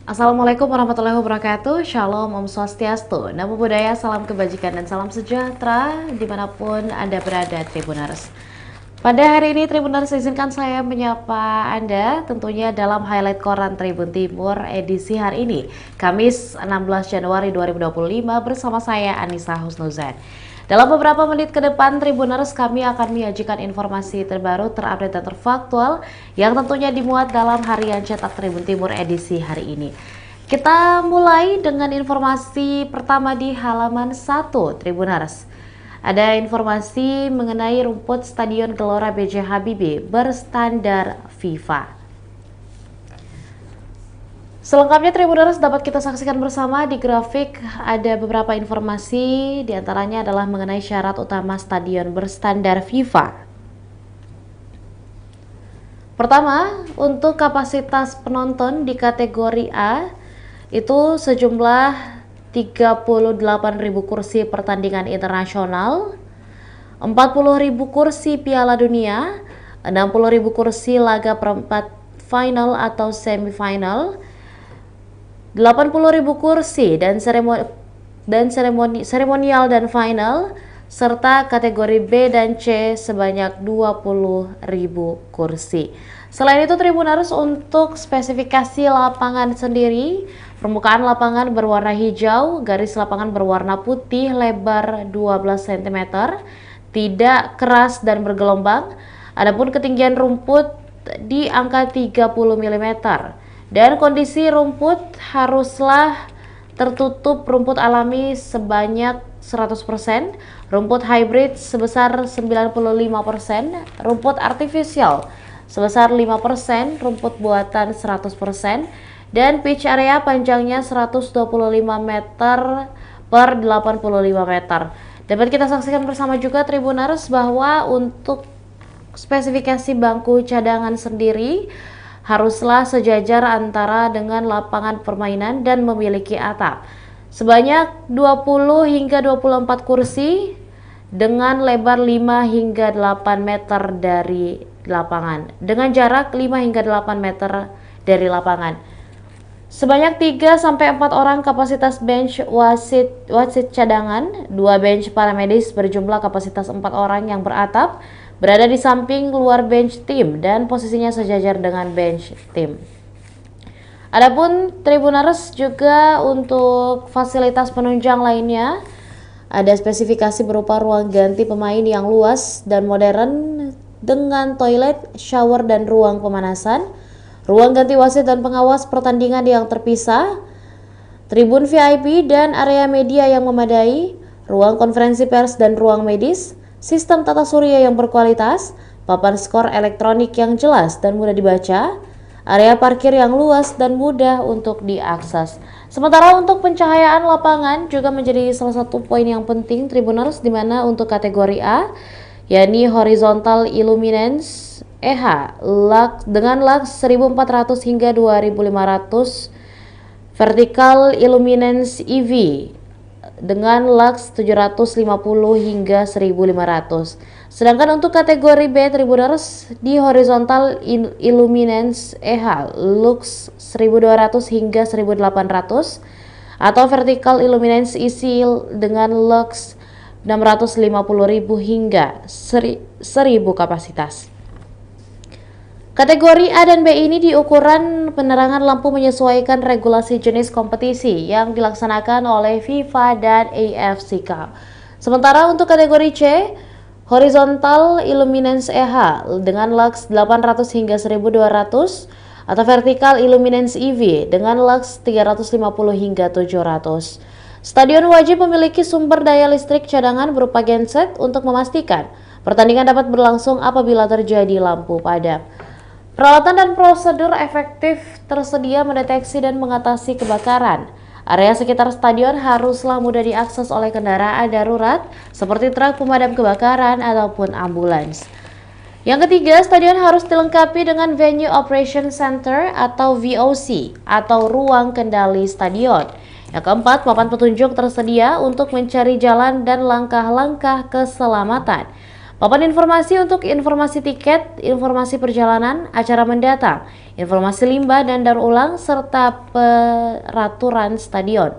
Assalamualaikum warahmatullahi wabarakatuh. Shalom, Om Swastiastu, Namo Buddhaya, salam kebajikan dan salam sejahtera dimanapun Anda berada, Tribuners. Pada hari ini Tribuners izinkan saya menyapa Anda tentunya dalam highlight koran Tribun Timur edisi hari ini, Kamis 16 Januari 2025 bersama saya Anissa Husnuzan. Dalam beberapa menit ke depan, Tribuners, kami akan menyajikan informasi terbaru, terupdate dan terfaktual yang tentunya dimuat dalam harian cetak Tribun Timur edisi hari ini. Kita mulai dengan informasi pertama di halaman 1, Tribuners. Ada informasi mengenai rumput Stadion Gelora B.J. Habibie berstandar FIFA. Selengkapnya Tribuners dapat kita saksikan bersama di grafik. Ada beberapa informasi, diantaranya adalah mengenai syarat utama stadion berstandar FIFA. Pertama, untuk kapasitas penonton di kategori A itu sejumlah 38.000 kursi pertandingan internasional, 40.000 kursi Piala Dunia, 60.000 kursi laga perempat final atau semifinal, 80.000 kursi dan seremonial dan final, serta kategori B dan C sebanyak 20.000 kursi. Selain itu Tribuners, untuk spesifikasi lapangan sendiri, permukaan lapangan berwarna hijau, garis lapangan berwarna putih lebar 12 cm, tidak keras dan bergelombang. Adapun ketinggian rumput di angka 30 mm. Dan kondisi rumput haruslah tertutup rumput alami sebanyak 100%, rumput hybrid sebesar 95%, rumput artifisial sebesar 5%, rumput buatan 100%, dan pitch area panjangnya 125 meter per 85 meter. Dapat kita saksikan bersama juga Tribuners bahwa untuk spesifikasi bangku cadangan sendiri haruslah sejajar antara dengan lapangan permainan dan memiliki atap sebanyak 20 hingga 24 kursi dengan lebar 5 hingga 8 meter dari lapangan, dengan jarak 5 hingga 8 meter dari lapangan. Sebanyak 3-4 orang kapasitas bench wasit cadangan, 2 bench paramedis berjumlah kapasitas 4 orang yang beratap berada di samping luar bench tim dan posisinya sejajar dengan bench tim. Adapun Tribuners juga untuk fasilitas penunjang lainnya, ada spesifikasi berupa ruang ganti pemain yang luas dan modern dengan toilet, shower dan ruang pemanasan, ruang ganti wasit dan pengawas pertandingan yang terpisah, tribun VIP dan area media yang memadai, ruang konferensi pers dan ruang medis, sistem tata surya yang berkualitas, papan skor elektronik yang jelas dan mudah dibaca, area parkir yang luas dan mudah untuk diakses. Sementara untuk pencahayaan lapangan juga menjadi salah satu poin yang penting Tribuners, di mana untuk kategori A yakni horizontal illuminance EH dengan lux 1400 hingga 2500, vertical illuminance EV dengan lux 750 hingga 1500. Sedangkan untuk kategori B Tribuners, di horizontal illuminance EH lux 1200 hingga 1800 atau vertical illuminance EC dengan lux 650.000 hingga 1000 kapasitas. Kategori A dan B ini di ukuran penerangan lampu menyesuaikan regulasi jenis kompetisi yang dilaksanakan oleh FIFA dan AFC Cup. Sementara untuk kategori C, horizontal illuminance EH dengan lux 800 hingga 1200 atau vertical illuminance EV dengan lux 350 hingga 700. Stadion wajib memiliki sumber daya listrik cadangan berupa genset untuk memastikan pertandingan dapat berlangsung apabila terjadi lampu padam. Peralatan dan prosedur efektif tersedia mendeteksi dan mengatasi kebakaran. Area sekitar stadion haruslah mudah diakses oleh kendaraan darurat seperti truk pemadam kebakaran ataupun ambulans. Yang ketiga, stadion harus dilengkapi dengan Venue Operation Center atau VOC atau ruang kendali stadion. Yang keempat, papan petunjuk tersedia untuk mencari jalan dan langkah-langkah keselamatan. Papan informasi untuk informasi tiket, informasi perjalanan, acara mendatang, informasi limbah dan daur ulang, serta peraturan stadion.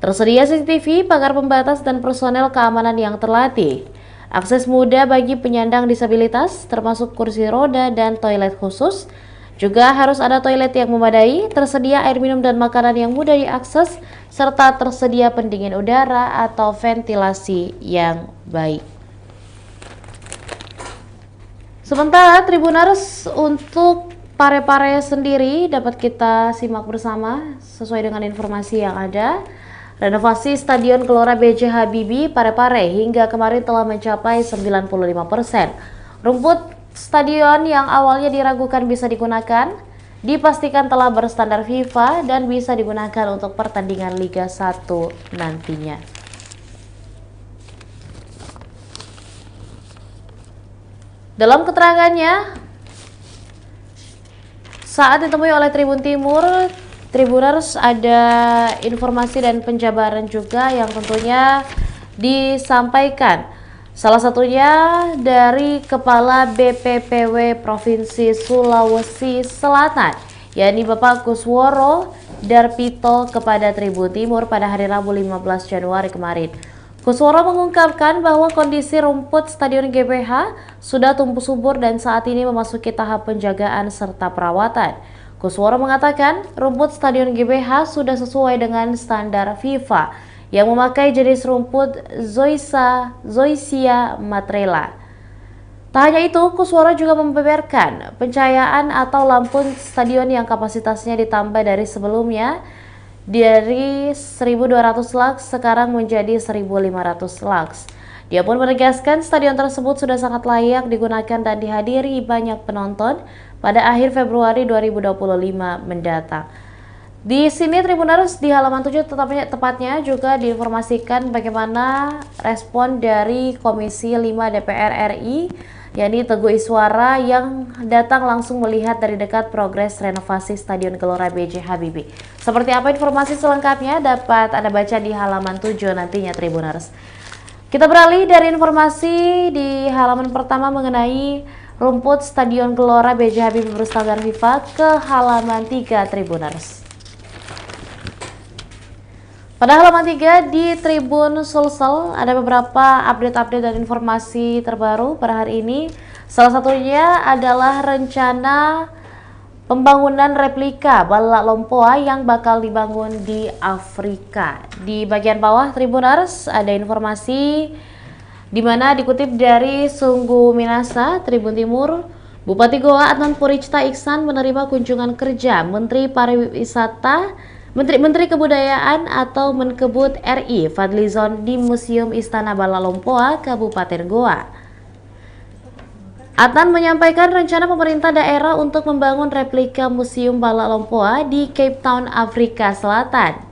Tersedia CCTV, pagar pembatas, dan personel keamanan yang terlatih. Akses mudah bagi penyandang disabilitas, termasuk kursi roda dan toilet khusus. Juga harus ada toilet yang memadai, tersedia air minum dan makanan yang mudah diakses, serta tersedia pendingin udara atau ventilasi yang baik. Sementara Tribuners untuk Parepare sendiri dapat kita simak bersama sesuai dengan informasi yang ada. Renovasi Stadion Gelora B.J. Habibie Parepare hingga kemarin telah mencapai 95%. Rumput stadion yang awalnya diragukan bisa digunakan, dipastikan telah berstandar FIFA dan bisa digunakan untuk pertandingan Liga 1 nantinya. Dalam keterangannya, saat ditemui oleh Tribun Timur, Tribuners ada informasi dan penjabaran juga yang tentunya disampaikan. Salah satunya dari Kepala BPPW Provinsi Sulawesi Selatan, yakni Bapak Kusworo Darpito kepada Tribun Timur pada hari Rabu 15 Januari kemarin. Kusworo mengungkapkan bahwa kondisi rumput Stadion GBH sudah tumbuh subur dan saat ini memasuki tahap penjagaan serta perawatan. Kusworo mengatakan rumput Stadion GBH sudah sesuai dengan standar FIFA yang memakai jenis rumput Zoysia matrela. Tak hanya itu, Kusworo juga membeberkan pencahayaan atau lampu stadion yang kapasitasnya ditambah dari sebelumnya dari 1.200 lux sekarang menjadi 1.500 lux. Dia pun menegaskan stadion tersebut sudah sangat layak digunakan dan dihadiri banyak penonton pada akhir Februari 2025 mendatang. Di sini Tribuners di halaman 7 tepatnya juga diinformasikan bagaimana respon dari Komisi 5 DPR RI, yakni Teguh Iswara yang datang langsung melihat dari dekat progres renovasi Stadion Gelora B.J. Habibie. Seperti apa informasi selengkapnya dapat Anda baca di halaman 7 nantinya Tribuners. Kita beralih dari informasi di halaman pertama mengenai rumput Stadion Gelora B.J. Habibie berstandar FIFA ke halaman 3 Tribuners. Pada halaman 3 di Tribun Sulsel ada beberapa update dan informasi terbaru pada hari ini. Salah satunya adalah rencana pembangunan replika Balak Lompoa yang bakal dibangun di Afrika. Di bagian bawah Tribuners ada informasi di mana dikutip dari Sungguh Minasa, Tribun Timur, Bupati Goa Adnan Puricta Iksan menerima kunjungan kerja Menteri Pariwisata Menteri Kebudayaan atau Menkebud RI Fadlizon di Museum Istana Balak Lompoa, Kabupaten Goa. Adnan menyampaikan rencana pemerintah daerah untuk membangun replika Museum Balak Lompoa di Cape Town, Afrika Selatan.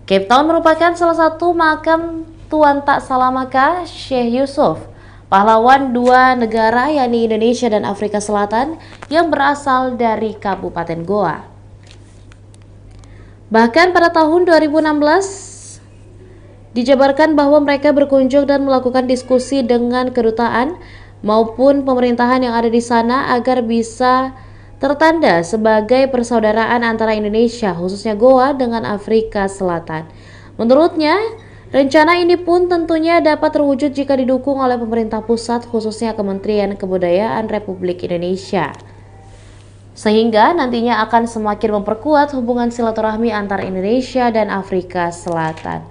Cape Town merupakan salah satu makam Tuan Tak Salamaka Syekh Yusuf, pahlawan dua negara yakni Indonesia dan Afrika Selatan yang berasal dari Kabupaten Goa. Bahkan pada tahun 2016 dijabarkan bahwa mereka berkunjung dan melakukan diskusi dengan kedutaan maupun pemerintahan yang ada di sana agar bisa tertanda sebagai persaudaraan antara Indonesia khususnya Goa dengan Afrika Selatan. Menurutnya, rencana ini pun tentunya dapat terwujud jika didukung oleh pemerintah pusat khususnya Kementerian Kebudayaan Republik Indonesia. Sehingga nantinya akan semakin memperkuat hubungan silaturahmi antara Indonesia dan Afrika Selatan.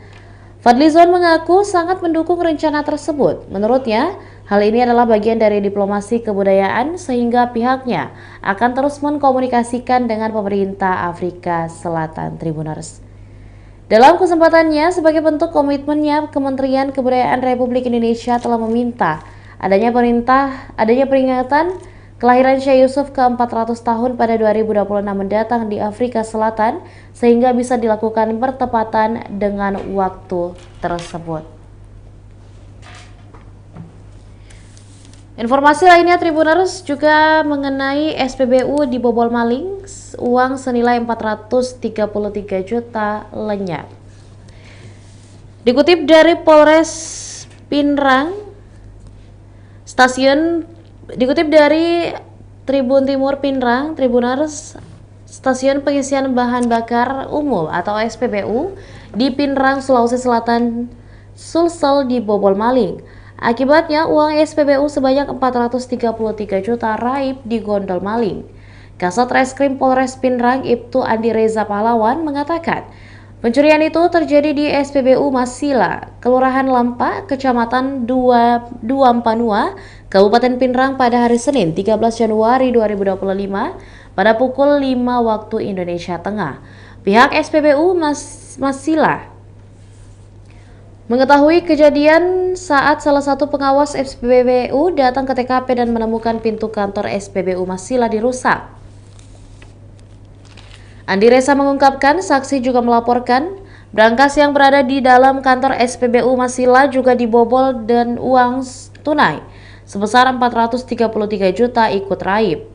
Fadlizon mengaku sangat mendukung rencana tersebut. Menurutnya, hal ini adalah bagian dari diplomasi kebudayaan sehingga pihaknya akan terus mengkomunikasikan dengan pemerintah Afrika Selatan. Tribuners. Dalam kesempatannya, sebagai bentuk komitmennya, Kementerian Kebudayaan Republik Indonesia telah meminta adanya peringatan kelahiran Syekh Yusuf ke-400 tahun pada 2026 mendatang di Afrika Selatan sehingga bisa dilakukan bertepatan dengan waktu tersebut. Informasi lainnya Tribuners juga mengenai SPBU dibobol maling, uang senilai 433 juta lenyap. Dikutip dari Polres Pinrang, Dikutip dari Tribun Timur Pinrang, Tribuners, stasiun pengisian bahan bakar umum atau SPBU di Pinrang, Sulawesi Selatan, Sulsel dibobol maling. Akibatnya uang SPBU sebanyak 433 juta raib digondol maling. Kasat Reskrim Polres Pinrang Ibtu Andi Reza Pahlawan mengatakan, pencurian itu terjadi di SPBU Masila, Kelurahan Lampa, Kecamatan Duampanua, Kabupaten Pinrang pada hari Senin 13 Januari 2025 pada pukul 5 waktu Indonesia Tengah. Pihak SPBU Masila mengetahui kejadian saat salah satu pengawas SPBU datang ke TKP dan menemukan pintu kantor SPBU Masila dirusak. Andi Reza mengungkapkan saksi juga melaporkan brankas yang berada di dalam kantor SPBU Masila juga dibobol dan uang tunai sebesar 433 juta ikut raib.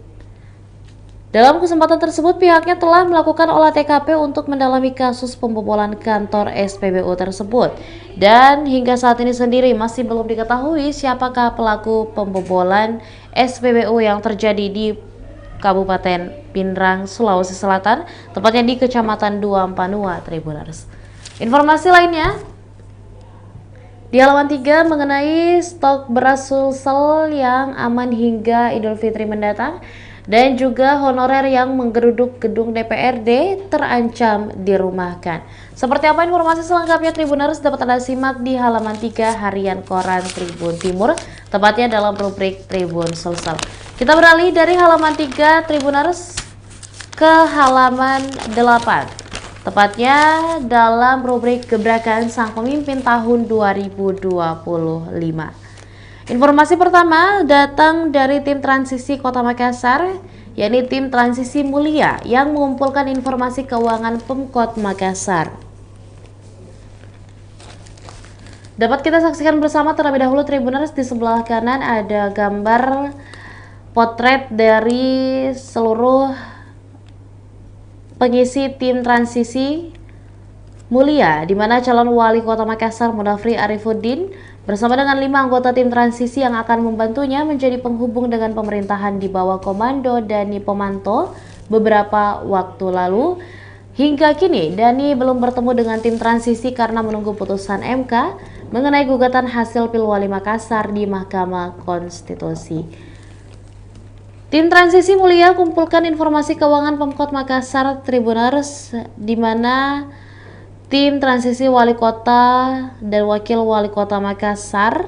Dalam kesempatan tersebut pihaknya telah melakukan olah TKP untuk mendalami kasus pembobolan kantor SPBU tersebut. Dan hingga saat ini sendiri masih belum diketahui siapakah pelaku pembobolan SPBU yang terjadi di Kabupaten Pinrang, Sulawesi Selatan, tepatnya di Kecamatan Duampanua, Tribuners. Informasi lainnya di halaman 3 mengenai stok beras Sulsel yang aman hingga Idul Fitri mendatang dan juga honorer yang menggeruduk gedung DPRD terancam dirumahkan. Seperti apa informasi selengkapnya Tribuners dapat Anda simak di halaman 3 harian koran Tribun Timur, tepatnya dalam rubrik Tribun Sulsel. Kita beralih dari halaman 3 Tribuners ke halaman 8. Tepatnya dalam rubrik Gebrakan Sang Pemimpin tahun 2025. Informasi pertama datang dari tim transisi Kota Makassar, yakni tim transisi mulia yang mengumpulkan informasi keuangan Pemkot Makassar. Dapat kita saksikan bersama terlebih dahulu Tribuners, di sebelah kanan ada gambar potret dari seluruh pengisi tim transisi mulia, di mana calon wali kota Makassar Munafri Arifuddin bersama dengan 5 anggota tim transisi yang akan membantunya menjadi penghubung dengan pemerintahan di bawah komando Dani Pomanto beberapa waktu lalu. Hingga kini Dani belum bertemu dengan tim transisi karena menunggu putusan MK mengenai gugatan hasil Pilwali Makassar di Mahkamah Konstitusi. Tim transisi mulia kumpulkan informasi keuangan Pemkot Makassar Tribuners, di mana tim transisi wali kota dan wakil wali kota Makassar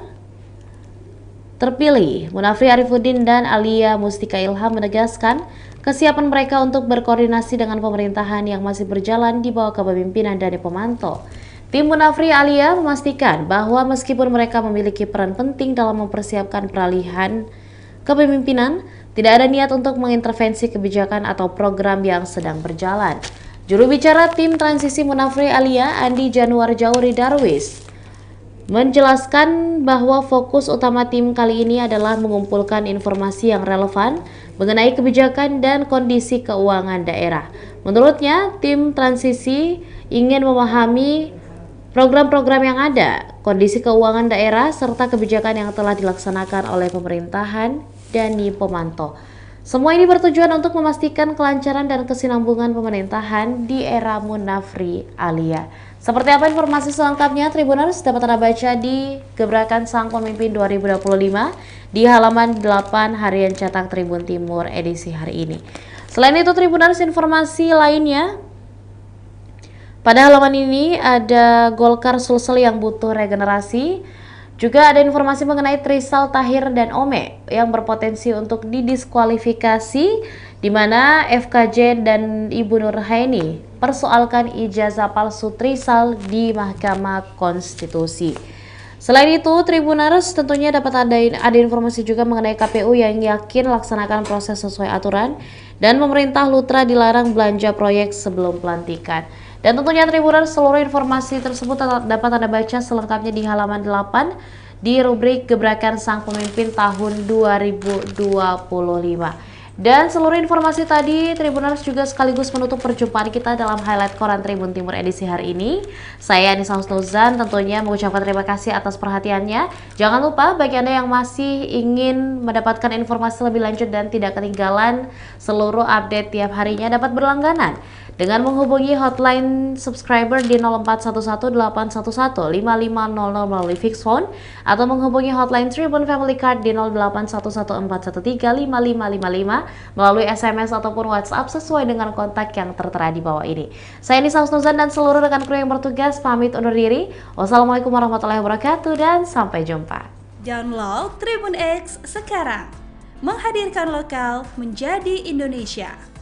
terpilih Munafri Arifuddin dan Alia Mustika Ilham menegaskan kesiapan mereka untuk berkoordinasi dengan pemerintahan yang masih berjalan di bawah kepemimpinan Dani Pomanto. Tim Munafri Alia memastikan bahwa meskipun mereka memiliki peran penting dalam mempersiapkan peralihan kepemimpinan, tidak ada niat untuk mengintervensi kebijakan atau program yang sedang berjalan. Juru bicara tim transisi Munafri Alia, Andi Januar Jauri Darwis, menjelaskan bahwa fokus utama tim kali ini adalah mengumpulkan informasi yang relevan mengenai kebijakan dan kondisi keuangan daerah. Menurutnya, tim transisi ingin memahami program-program yang ada, kondisi keuangan daerah, serta kebijakan yang telah dilaksanakan oleh pemerintahan Dani Pomanto. Semua ini bertujuan untuk memastikan kelancaran dan kesinambungan pemerintahan di era Munafri Alia. Seperti apa informasi selengkapnya Tribuners dapat Anda baca di Gebrakan Sang Pemimpin 2025 di halaman 8 harian cetak Tribun Timur edisi hari ini. Selain itu Tribuners, informasi lainnya pada halaman ini ada Golkar Sulsel yang butuh regenerasi. Juga ada informasi mengenai Trisal Tahir dan Ome yang berpotensi untuk didiskualifikasi, di mana FKJ dan Ibu Nurhaini persoalkan ijazah palsu Trisal di Mahkamah Konstitusi. Selain itu, Tribuners tentunya dapat ada informasi juga mengenai KPU yang yakin laksanakan proses sesuai aturan dan pemerintah Lutra dilarang belanja proyek sebelum pelantikan. Dan tentunya Tribuners, seluruh informasi tersebut dapat Anda baca selengkapnya di halaman 8 di rubrik Gebrakan Sang Pemimpin tahun 2025. Dan seluruh informasi tadi Tribuners juga sekaligus menutup perjumpaan kita dalam highlight koran Tribun Timur edisi hari ini. Saya Anissa Husnuzan tentunya mengucapkan terima kasih atas perhatiannya. Jangan lupa bagi Anda yang masih ingin mendapatkan informasi lebih lanjut dan tidak ketinggalan seluruh update tiap harinya dapat berlangganan dengan menghubungi hotline subscriber di 0411-811-5500 melalui fix phone atau menghubungi hotline Tribun Family Card di 0811-413-5555 melalui SMS ataupun WhatsApp sesuai dengan kontak yang tertera di bawah ini. Saya Anissa Husnuzan dan seluruh rekan kru yang bertugas pamit undur diri. Wassalamualaikum warahmatullahi wabarakatuh dan sampai jumpa. Download Tribun X sekarang, menghadirkan lokal menjadi Indonesia.